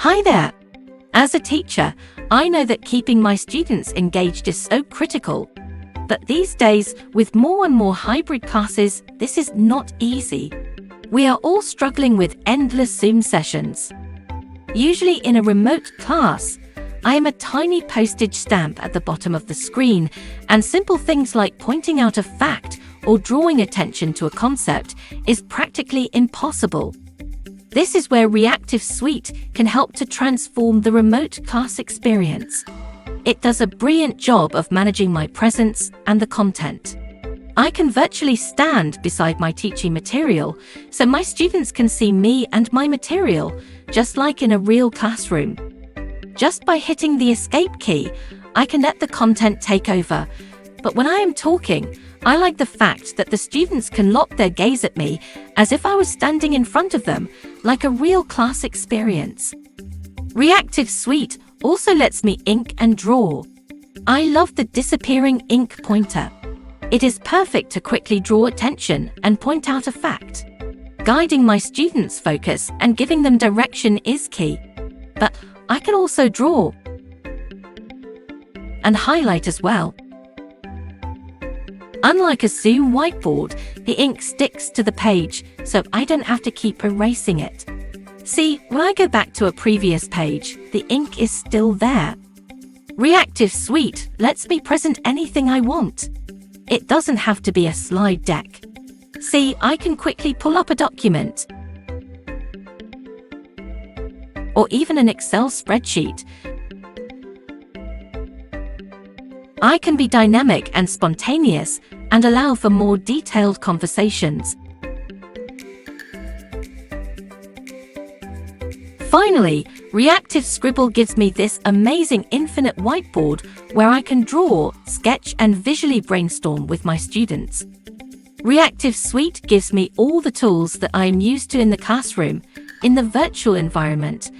Hi there! As a teacher, I know that keeping my students engaged is so critical. But these days, with more and more hybrid classes, this is not easy. We are all struggling with endless Zoom sessions. Usually in a remote class, I am a tiny postage stamp at the bottom of the screen, and simple things like pointing out a fact or drawing attention to a concept is practically impossible. This is where Reactiv SUITE can help to transform the remote class experience. It does a brilliant job of managing my presence and the content. I can virtually stand beside my teaching material, so my students can see me and my material, just like in a real classroom. Just by hitting the escape key, I can let the content take over. But when I am talking, I like the fact that the students can lock their gaze at me as if I was standing in front of them, like a real class experience. Reactiv SUITE also lets me ink and draw. I love the disappearing ink pointer. It is perfect to quickly draw attention and point out a fact. Guiding my students' focus and giving them direction is key. But I can also draw and highlight as well. Unlike a Zoom whiteboard, the ink sticks to the page, so I don't have to keep erasing it. See, when I go back to a previous page, the ink is still there. Reactiv SUITE lets me present anything I want. It doesn't have to be a slide deck. See, I can quickly pull up a document or even an Excel spreadsheet. I can be dynamic and spontaneous and allow for more detailed conversations. Finally, Reactiv Scribble gives me this amazing infinite whiteboard where I can draw, sketch, and visually brainstorm with my students. Reactiv SUITE gives me all the tools that I am used to in the classroom, in the virtual environment,